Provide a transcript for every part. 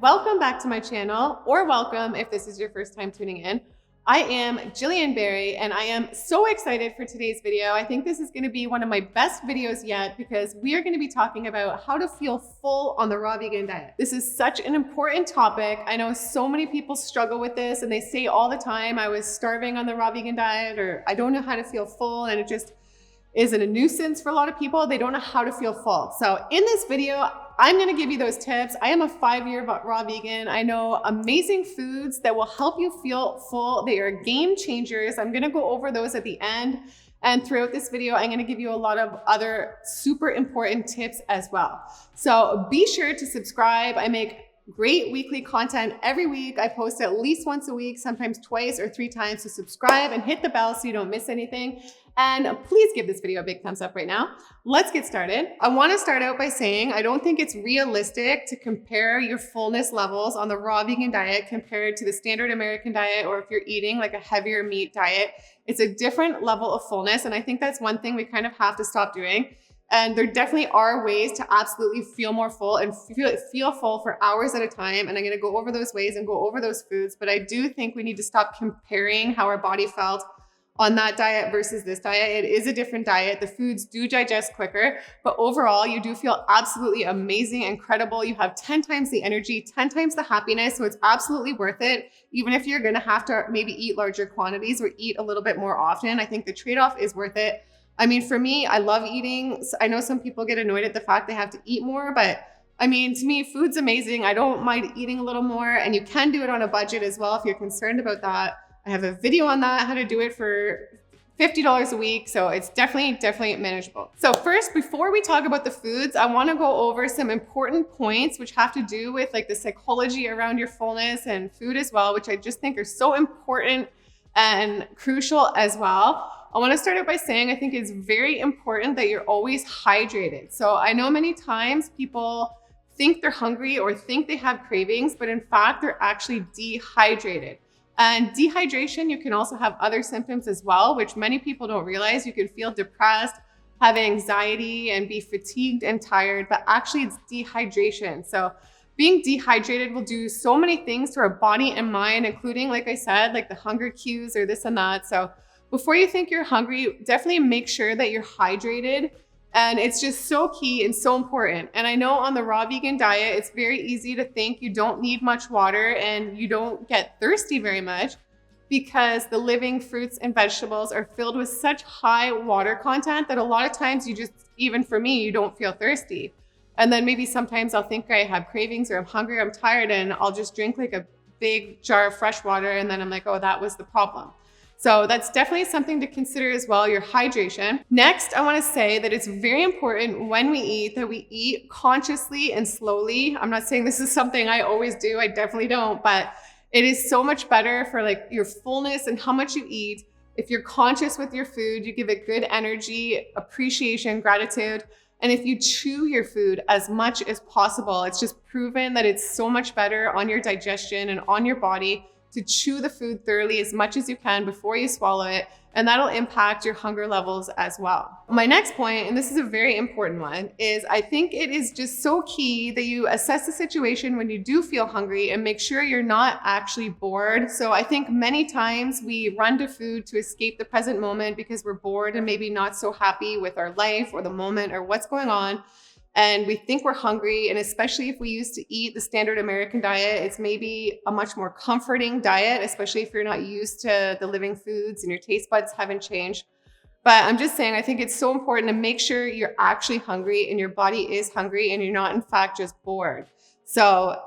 Welcome back to my channel, or welcome if this is your first time tuning in. I am Jillian Berry and I am so excited for today's video. I think this is going to be one of my best videos yet because we are going to be talking about how to feel full on the raw vegan diet. This is such an important topic. I know so many people struggle with this and they say all the time, I was starving on the raw vegan diet, or I don't know how to feel full, and it just isn't a nuisance for a lot of people. They don't know how to feel full. So in this video, I'm gonna give you those tips. I am a 5-year raw vegan. I know amazing foods that will help you feel full. They are game changers. I'm gonna go over those at the end. And throughout this video, I'm gonna give you a lot of other super important tips as well. So be sure to subscribe. I make great weekly content every week. I post at least once a week, sometimes twice or 3 times. So subscribe and hit the bell so you don't miss anything. And please give this video a big thumbs up right now. Let's get started. I want to start out by saying I don't think it's realistic to compare your fullness levels on the raw vegan diet compared to the standard American diet, or if you're eating like a heavier meat diet. It's a different level of fullness, and I think that's one thing we kind of have to stop doing. And there definitely are ways to absolutely feel more full and feel full for hours at a time. And I'm going to go over those ways and go over those foods. But I do think we need to stop comparing how our body felt on that diet versus this diet. It is a different diet. The foods do digest quicker, but overall you do feel absolutely amazing, incredible. You have 10 times the energy, 10 times the happiness. So it's absolutely worth it. Even if you're going to have to maybe eat larger quantities or eat a little bit more often, I think the trade-off is worth it. I mean, for me, I love eating. I know some people get annoyed at the fact they have to eat more, but I mean, to me, food's amazing. I don't mind eating a little more, and you can do it on a budget as well if you're concerned about that. I have a video on that, how to do it for $50 a week. So it's definitely manageable. So first, before we talk about the foods, I want to go over some important points which have to do with like the psychology around your fullness and food as well, which I just think are so important and crucial as well. I want to start out by saying I think it's very important that you're always hydrated. So I know many times people think they're hungry or think they have cravings, but in fact, they're actually dehydrated. And dehydration, you can also have other symptoms as well, which many people don't realize. You can feel depressed, have anxiety, and be fatigued and tired, but actually it's dehydration. So being dehydrated will do so many things to our body and mind, including, like I said, like the hunger cues or this and that. So before you think you're hungry, definitely make sure that you're hydrated. And it's just so key and so important. And I know on the raw vegan diet, it's very easy to think you don't need much water and you don't get thirsty very much because the living fruits and vegetables are filled with such high water content that a lot of times you just, even for me, you don't feel thirsty. And then maybe sometimes I'll think I have cravings or I'm hungry, I'm tired, and I'll just drink like a big jar of fresh water. And then I'm like, oh, that was the problem. So that's definitely something to consider as well, your hydration. Next, I want to say that it's very important when we eat that we eat consciously and slowly. I'm not saying this is something I always do. I definitely don't, but it is so much better for like your fullness and how much you eat. If you're conscious with your food, you give it good energy, appreciation, gratitude. And if you chew your food as much as possible, it's just proven that it's so much better on your digestion and on your body to chew the food thoroughly as much as you can before you swallow it, and that'll impact your hunger levels as well. My next point, and this is a very important one, is I think it is just so key that you assess the situation when you do feel hungry and make sure you're not actually bored. So I think many times we run to food to escape the present moment because we're bored and maybe not so happy with our life or the moment or what's going on. And we think we're hungry, and especially if we used to eat the standard American diet, it's maybe a much more comforting diet, especially if you're not used to the living foods and your taste buds haven't changed. But I'm just saying, I think it's so important to make sure you're actually hungry and your body is hungry and you're not in fact just bored. So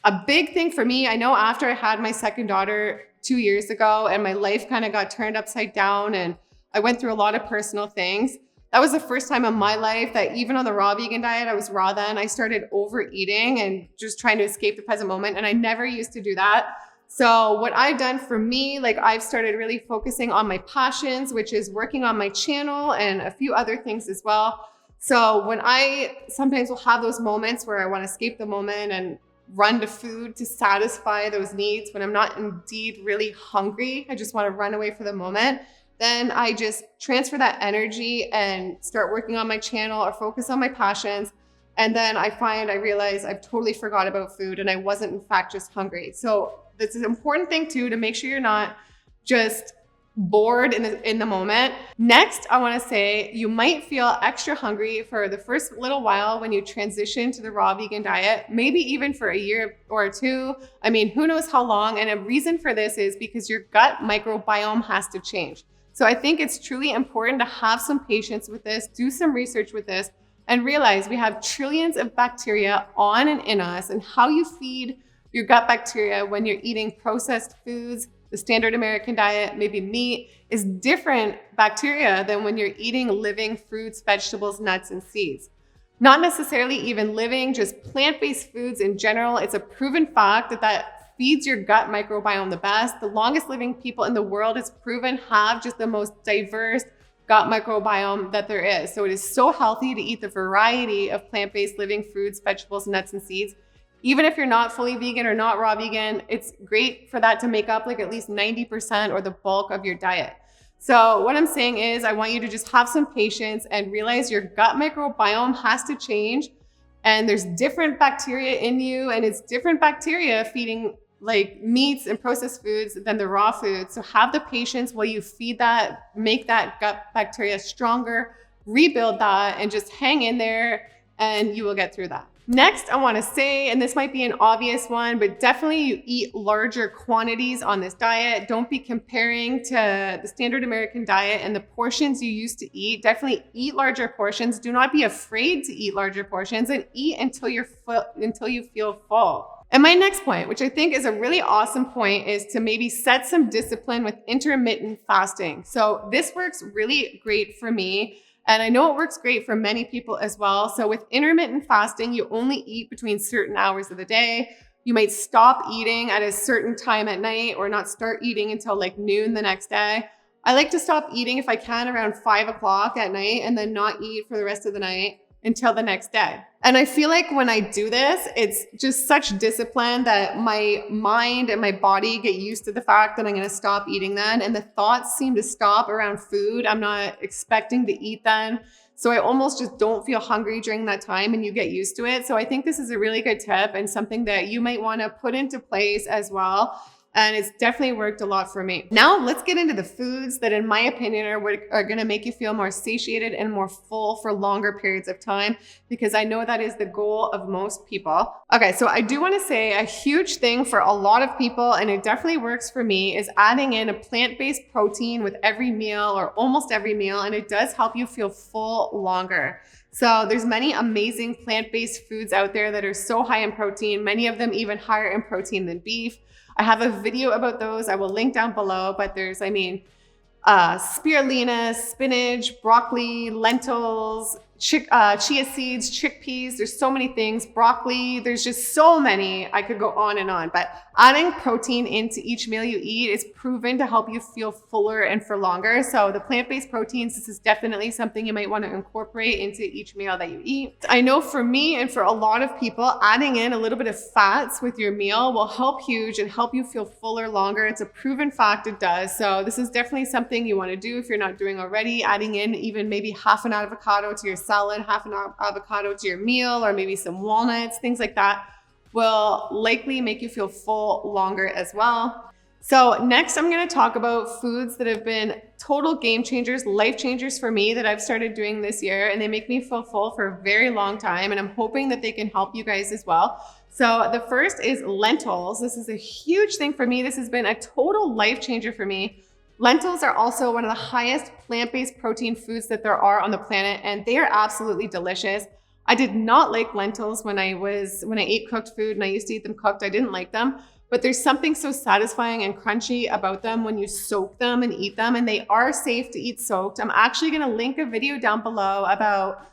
a big thing for me, I know after I had my second daughter 2 years ago and my life kind of got turned upside down and I went through a lot of personal things, that was the first time in my life that even on the raw vegan diet, I was raw then, I started overeating and just trying to escape the present moment. And I never used to do that. So what I've done for me, like I've started really focusing on my passions, which is working on my channel and a few other things as well. So when I sometimes will have those moments where I want to escape the moment and run to food to satisfy those needs, when I'm not indeed really hungry, I just want to run away for the moment, then I just transfer that energy and start working on my channel or focus on my passions. And then I realize I've totally forgot about food and I wasn't in fact just hungry. So this is an important thing too, to make sure you're not just bored in the moment. Next, I want to say you might feel extra hungry for the first little while when you transition to the raw vegan diet, maybe even for a year or two. I mean, who knows how long? And a reason for this is because your gut microbiome has to change. So I think it's truly important to have some patience with this, do some research with this, and realize we have trillions of bacteria on and in us, and how you feed your gut bacteria when you're eating processed foods, the standard American diet, maybe meat, is different bacteria than when you're eating living fruits, vegetables, nuts, and seeds. Not necessarily even living, just plant-based foods in general. It's a proven fact that feeds your gut microbiome the best. The longest living people in the world, it's proven, have just the most diverse gut microbiome that there is. So it is so healthy to eat the variety of plant-based living fruits, vegetables, nuts, and seeds. Even if you're not fully vegan or not raw vegan, it's great for that to make up like at least 90% or the bulk of your diet. So what I'm saying is I want you to just have some patience and realize your gut microbiome has to change, and there's different bacteria in you, and it's different bacteria feeding like meats and processed foods than the raw foods. So have the patience while you feed that, make that gut bacteria stronger, rebuild that, and just hang in there and you will get through that. Next, I want to say, and this might be an obvious one, but definitely you eat larger quantities on this diet. Don't be comparing to the standard American diet and the portions you used to eat. Definitely eat larger portions. Do not be afraid to eat larger portions, and eat until you feel full. And my next point, which I think is a really awesome point, is to maybe set some discipline with intermittent fasting. So this works really great for me, and I know it works great for many people as well. So with intermittent fasting, you only eat between certain hours of the day. You might stop eating at a certain time at night, or not start eating until like noon the next day. I like to stop eating if I can around 5 o'clock at night, and then not eat for the rest of the night until the next day. And I feel like when I do this, it's just such discipline that my mind and my body get used to the fact that I'm going to stop eating then. And the thoughts seem to stop around food. I'm not expecting to eat then. So I almost just don't feel hungry during that time, and you get used to it. So I think this is a really good tip and something that you might want to put into place as well. And it's definitely worked a lot for me. Now let's get into the foods that, in my opinion, are going to make you feel more satiated and more full for longer periods of time, because I know that is the goal of most people. Okay, so I do want to say a huge thing for a lot of people, and it definitely works for me, is adding in a plant-based protein with every meal or almost every meal, and it does help you feel full longer. So there's many amazing plant-based foods out there that are so high in protein, many of them even higher in protein than beef. I have a video about those. I will link down below, but there's, spirulina, spinach, broccoli, lentils, chia seeds, chickpeas. There's so many things. Broccoli, there's just so many. I could go on and on, but adding protein into each meal you eat is proven to help you feel fuller and for longer. So the plant-based proteins, this is definitely something you might want to incorporate into each meal that you eat. I know for me and for a lot of people, adding in a little bit of fats with your meal will help huge and help you feel fuller longer. It's a proven fact it does. So this is definitely something you want to do if you're not doing already. Adding in even maybe half an avocado to your salad, half an avocado to your meal, or maybe some walnuts, things like that will likely make you feel full longer as well. So next, I'm going to talk about foods that have been total game changers, life changers for me that I've started doing this year, and they make me feel full for a very long time, and I'm hoping that they can help you guys as well. So the first is lentils. This is a huge thing for me. This has been a total life changer for me. Lentils are also one of the highest plant-based protein foods that there are on the planet, and they are absolutely delicious. I did not like lentils when I ate cooked food, and I used to eat them cooked. I didn't like them, but there's something so satisfying and crunchy about them when you soak them and eat them, and they are safe to eat soaked. I'm actually going to link a video down below about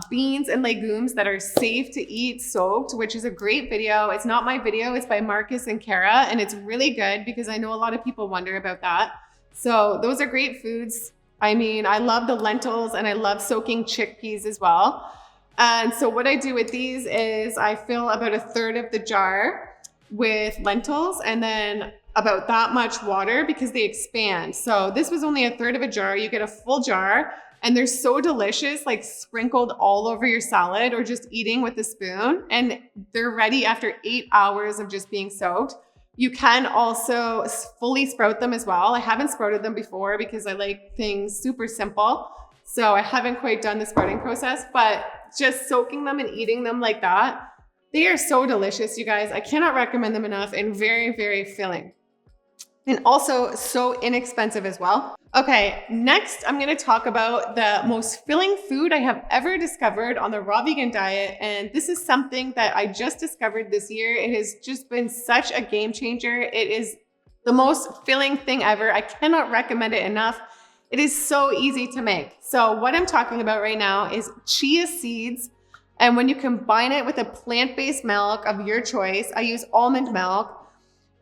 beans and legumes that are safe to eat soaked, which is a great video. It's not my video, it's by Marcus and Kara, and it's really good because I know a lot of people wonder about that. So those are great foods. I mean, I love the lentils, and I love soaking chickpeas as well. And so what I do with these is I fill about 1/3 of the jar with lentils, and then about that much water because they expand. So this was only 1/3 of a jar. You get a full jar. And they're so delicious, like sprinkled all over your salad or just eating with a spoon. And they're ready after 8 hours of just being soaked. You can also fully sprout them as well. I haven't sprouted them before because I like things super simple. So I haven't quite done the sprouting process, but just soaking them and eating them like that, they are so delicious, you guys. I cannot recommend them enough and very, very filling. And also so inexpensive as well. Okay, next I'm gonna talk about the most filling food I have ever discovered on the raw vegan diet. And this is something that I just discovered this year. It has just been such a game changer. It is the most filling thing ever. I cannot recommend it enough. It is so easy to make. So what I'm talking about right now is chia seeds. And when you combine it with a plant-based milk of your choice, I use almond milk.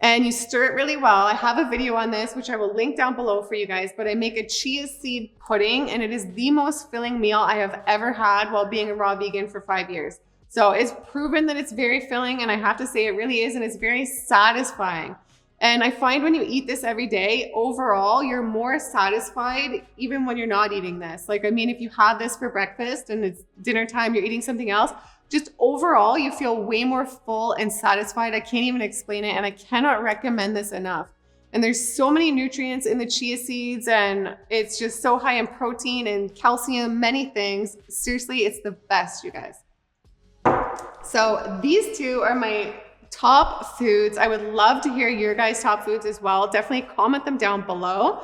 And you stir it really well. I have a video on this, which I will link down below for you guys, but I make a chia seed pudding and it is the most filling meal I have ever had while being a raw vegan for 5 years. So it's proven that it's very filling, and I have to say it really is, and it's very satisfying. And I find when you eat this every day, overall, you're more satisfied even when you're not eating this. Like, I mean, if you have this for breakfast and it's dinner time, you're eating something else, just overall, you feel way more full and satisfied. I can't even explain it, and I cannot recommend this enough. And there's so many nutrients in the chia seeds, and it's just so high in protein and calcium, many things. Seriously, it's the best, you guys. So these two are my top foods. I would love to hear your guys' top foods as well. Definitely comment them down below.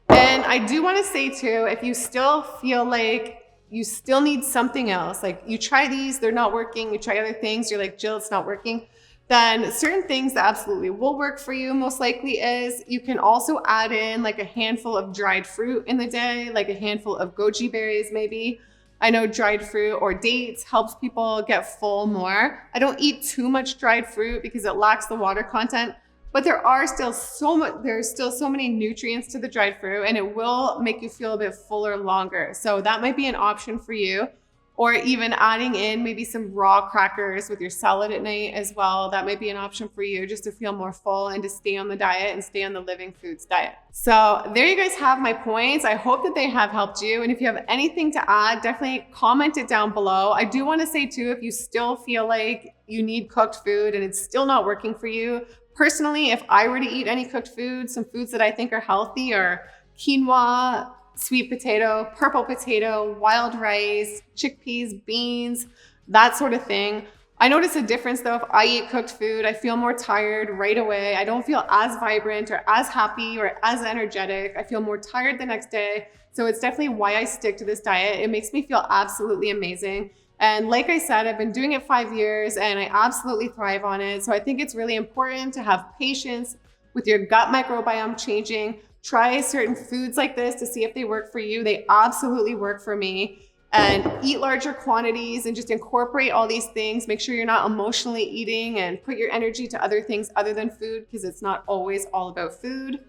And I do want to say too, if you still feel like you still need something else, like you try these, they're not working, you try other things, you're like, Jill, it's not working, then certain things that absolutely will work for you most likely is you can also add in like a handful of dried fruit in the day, like a handful of goji berries maybe. I know dried fruit or dates helps people get full more. I don't eat too much dried fruit because it lacks the water content, but there's still so many nutrients to the dried fruit, and it will make you feel a bit fuller longer. So that might be an option for you. Or even adding in maybe some raw crackers with your salad at night as well. That might be an option for you just to feel more full and to stay on the diet and stay on the living foods diet. So there you guys have my points. I hope that they have helped you. And if you have anything to add, definitely comment it down below. I do want to say too, if you still feel like you need cooked food and it's still not working for you, personally, if I were to eat any cooked food, some foods that I think are healthy are quinoa, sweet potato, purple potato, wild rice, chickpeas, beans, that sort of thing. I notice a difference though, if I eat cooked food, I feel more tired right away. I don't feel as vibrant or as happy or as energetic. I feel more tired the next day. So it's definitely why I stick to this diet. It makes me feel absolutely amazing. And like I said, I've been doing it 5 years and I absolutely thrive on it. So I think it's really important to have patience with your gut microbiome changing. Try certain foods like this to see if they work for you. They absolutely work for me. And eat larger quantities and just incorporate all these things. Make sure you're not emotionally eating and put your energy to other things other than food, because it's not always all about food.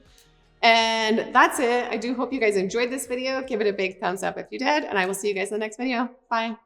And that's it. I do hope you guys enjoyed this video. Give it a big thumbs up if you did, and I will see you guys in the next video. Bye.